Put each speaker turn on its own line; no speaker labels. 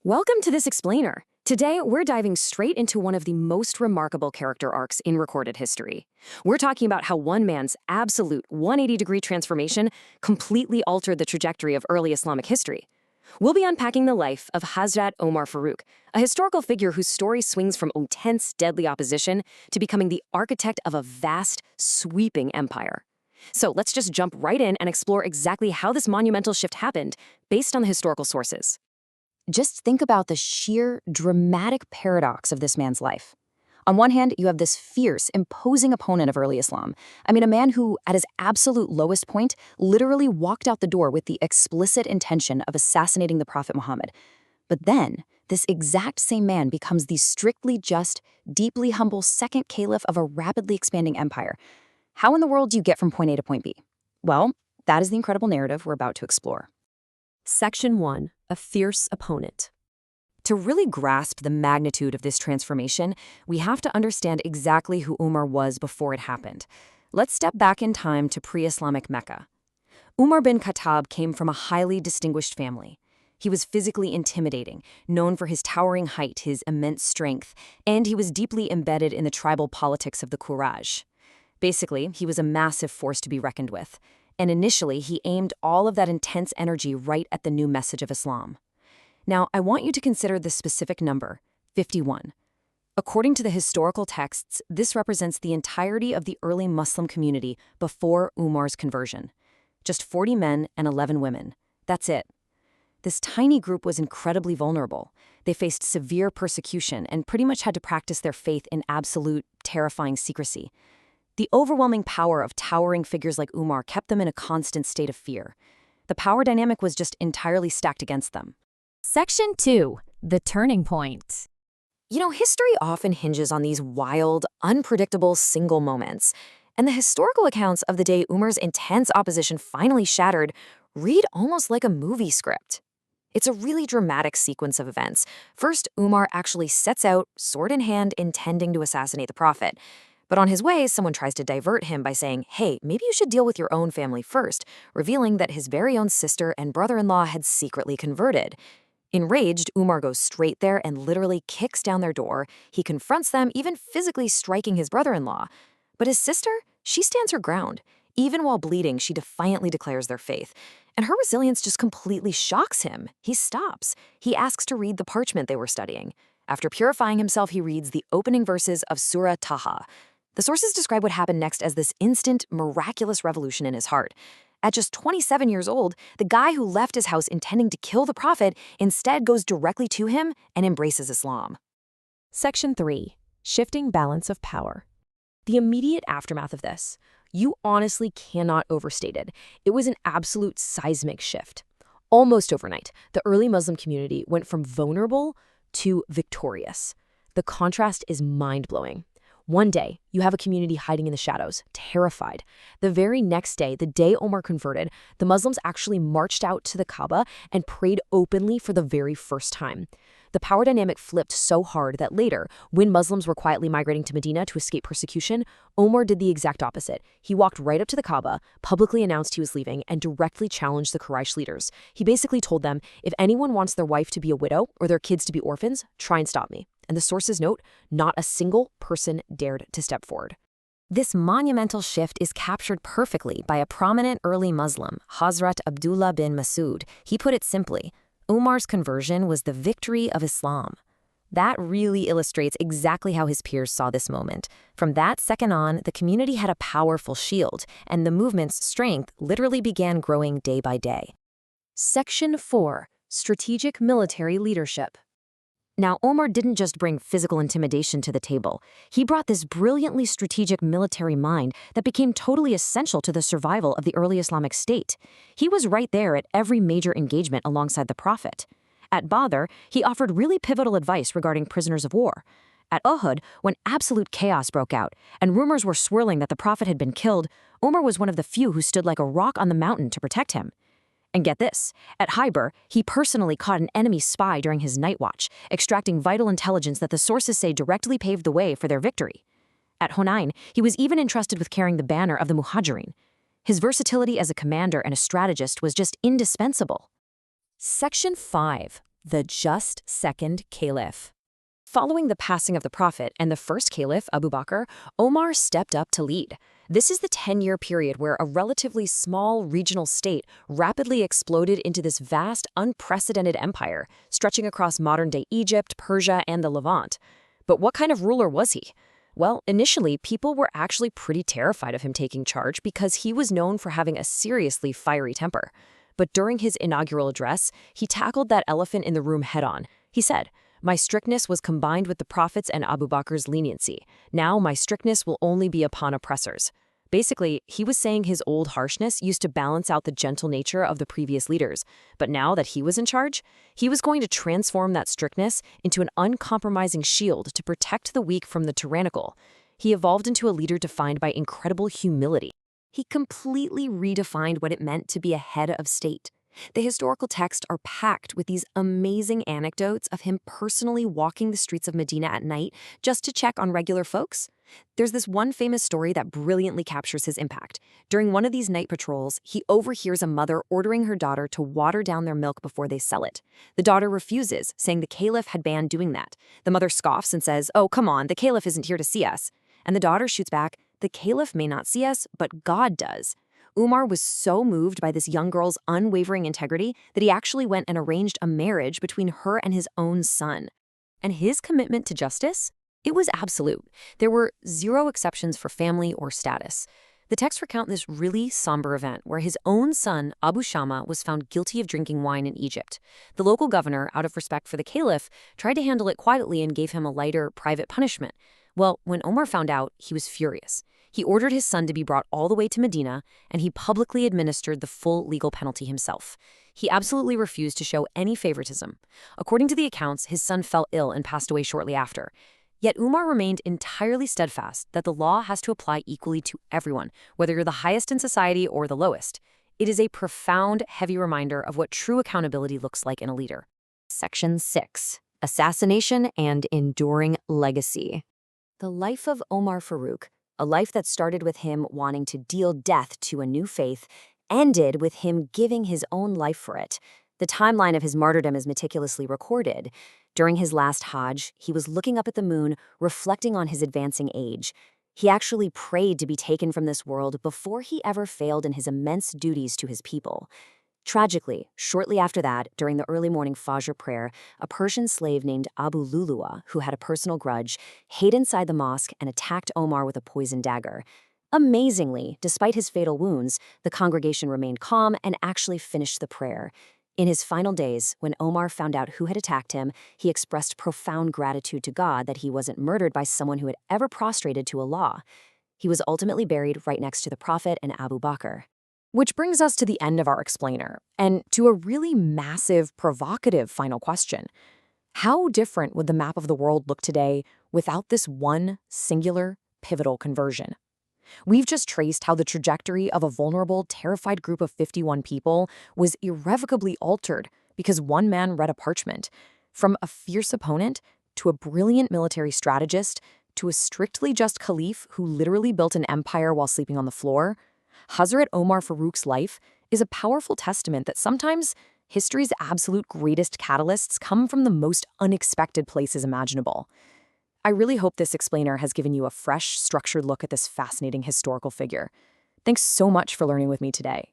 Welcome to this explainer. Today, we're diving straight into one of the most remarkable character arcs in recorded history. We're talking about how one man's absolute 180-degree transformation completely altered the trajectory of early Islamic history. We'll be unpacking the life of Hazrat Omar Farooq, a historical figure whose story swings from intense, deadly opposition to becoming the architect of a vast, sweeping empire. So let's just jump right in and explore exactly how this monumental shift happened based on the historical sources. Just think about the sheer, dramatic paradox of this man's life. On one hand, you have this fierce, imposing opponent of early Islam. A man who, at his absolute lowest point, literally walked out the door with the explicit intention of assassinating the Prophet Muhammad. But then, this exact same man becomes the strictly just, deeply humble second caliph of a rapidly expanding empire. How in the world do you get from point A to point B? Well, that is the incredible narrative we're about to explore. Section 1. A fierce opponent. To really grasp the magnitude of this transformation, we have to understand exactly who Umar was before it happened. Let's step back in time to pre-Islamic Mecca. Umar bin Khattab came from a highly distinguished family. He was physically intimidating, known for his towering height, his immense strength, and he was deeply embedded in the tribal politics of the Quraysh. Basically, he was a massive force to be reckoned with. And initially, he aimed all of that intense energy right at the new message of Islam. Now, I want you to consider this specific number, 51. According to the historical texts, this represents the entirety of the early Muslim community before Umar's conversion. Just 40 men and 11 women. That's it. This tiny group was incredibly vulnerable. They faced severe persecution and pretty much had to practice their faith in absolute, terrifying secrecy. The overwhelming power of towering figures like Umar kept them in a constant state of fear. The power dynamic was just entirely stacked against them.
Section 2. The Turning Point.
History often hinges on these wild, unpredictable single moments. And the historical accounts of the day Umar's intense opposition finally shattered read almost like a movie script. It's a really dramatic sequence of events. First, Umar actually sets out, sword in hand, intending to assassinate the Prophet. But on his way, someone tries to divert him by saying, hey, maybe you should deal with your own family first, revealing that his very own sister and brother-in-law had secretly converted. Enraged, Umar goes straight there and literally kicks down their door. He confronts them, even physically striking his brother-in-law. But his sister, she stands her ground. Even while bleeding, she defiantly declares their faith. And her resilience just completely shocks him. He stops. He asks to read the parchment they were studying. After purifying himself, he reads the opening verses of Surah Taha. The sources describe what happened next as this instant, miraculous revolution in his heart. At just 27 years old, the guy who left his house intending to kill the Prophet instead goes directly to him and embraces Islam.
Section 3. Shifting Balance of Power. The immediate aftermath of this, you honestly cannot overstate it. It was an absolute seismic shift. Almost overnight, the early Muslim community went from vulnerable to victorious. The contrast is mind-blowing. One day, you have a community hiding in the shadows, terrified. The very next day, the day Omar converted, the Muslims actually marched out to the Kaaba and prayed openly for the very first time. The power dynamic flipped so hard that later, when Muslims were quietly migrating to Medina to escape persecution, Omar did the exact opposite. He walked right up to the Kaaba, publicly announced he was leaving, and directly challenged the Quraysh leaders. He basically told them, if anyone wants their wife to be a widow or their kids to be orphans, try and stop me. And the sources note, not a single person dared to step forward. This monumental shift is captured perfectly by a prominent early Muslim, Hazrat Abdullah bin Masud. He put it simply, Umar's conversion was the victory of Islam. That really illustrates exactly how his peers saw this moment. From that second on, the community had a powerful shield, and the movement's strength literally began growing day by day. Section 4. Strategic Military Leadership. Now, Omar didn't just bring physical intimidation to the table. He brought this brilliantly strategic military mind that became totally essential to the survival of the early Islamic State. He was right there at every major engagement alongside the Prophet. At Badr, he offered really pivotal advice regarding prisoners of war. At Uhud, when absolute chaos broke out and rumors were swirling that the Prophet had been killed, Omar was one of the few who stood like a rock on the mountain to protect him. And get this, at Khyber, he personally caught an enemy spy during his night watch, extracting vital intelligence that the sources say directly paved the way for their victory. At Hunain, he was even entrusted with carrying the banner of the Muhajirin. His versatility as a commander and a strategist was just indispensable. Section 5. the just second caliph.
Following the passing of the Prophet and the first caliph, Abu Bakr, Omar stepped up to lead. This is the 10-year period where a relatively small regional state rapidly exploded into this vast, unprecedented empire, stretching across modern-day Egypt, Persia, and the Levant. But what kind of ruler was he? Well, initially, people were actually pretty terrified of him taking charge because he was known for having a seriously fiery temper. But during his inaugural address, he tackled that elephant in the room head-on. He said, "My strictness was combined with the Prophet's and Abu Bakr's leniency. Now my strictness will only be upon oppressors." Basically, he was saying his old harshness used to balance out the gentle nature of the previous leaders. But now that he was in charge, he was going to transform that strictness into an uncompromising shield to protect the weak from the tyrannical. He evolved into a leader defined by incredible humility. He completely redefined what it meant to be a head of state. The historical texts are packed with these amazing anecdotes of him personally walking the streets of Medina at night just to check on regular folks. There's this one famous story that brilliantly captures his impact. During one of these night patrols, he overhears a mother ordering her daughter to water down their milk before they sell it. The daughter refuses, saying the caliph had banned doing that. The mother scoffs and says, "Oh, come on, the caliph isn't here to see us." And the daughter shoots back, "The caliph may not see us, but God does." Umar was so moved by this young girl's unwavering integrity that he actually went and arranged a marriage between her and his own son. And his commitment to justice? It was absolute. There were zero exceptions for family or status. The texts recount this really somber event where his own son, Abu Shama, was found guilty of drinking wine in Egypt. The local governor, out of respect for the caliph, tried to handle it quietly and gave him a lighter, private punishment. Well, when Omar found out, he was furious. He ordered his son to be brought all the way to Medina, and he publicly administered the full legal penalty himself. He absolutely refused to show any favoritism. According to the accounts, his son fell ill and passed away shortly after. Yet Umar remained entirely steadfast that the law has to apply equally to everyone, whether you're the highest in society or the lowest. It is a profound, heavy reminder of what true accountability looks like in a leader. Section 6. Assassination and Enduring Legacy. The life of Omar Farouk, a life that started with him wanting to deal death to a new faith, ended with him giving his own life for it. The timeline of his martyrdom is meticulously recorded. During his last Hajj, he was looking up at the moon, reflecting on his advancing age. He actually prayed to be taken from this world before he ever failed in his immense duties to his people. Tragically, shortly after that, during the early morning Fajr prayer, a Persian slave named Abu Lulua, who had a personal grudge, hid inside the mosque and attacked Omar with a poisoned dagger. Amazingly, despite his fatal wounds, the congregation remained calm and actually finished the prayer. In his final days, when Omar found out who had attacked him, he expressed profound gratitude to God that he wasn't murdered by someone who had ever prostrated to Allah. He was ultimately buried right next to the Prophet and Abu Bakr. Which brings us to the end of our explainer, and to a really massive, provocative final question. How different would the map of the world look today without this one singular, pivotal conversion? We've just traced how the trajectory of a vulnerable, terrified group of 51 people was irrevocably altered because one man read a parchment. From a fierce opponent, to a brilliant military strategist, to a strictly just caliph who literally built an empire while sleeping on the floor, Hazrat Omar Farouk's life is a powerful testament that sometimes history's absolute greatest catalysts come from the most unexpected places imaginable. I really hope this explainer has given you a fresh, structured look at this fascinating historical figure. Thanks so much for learning with me today.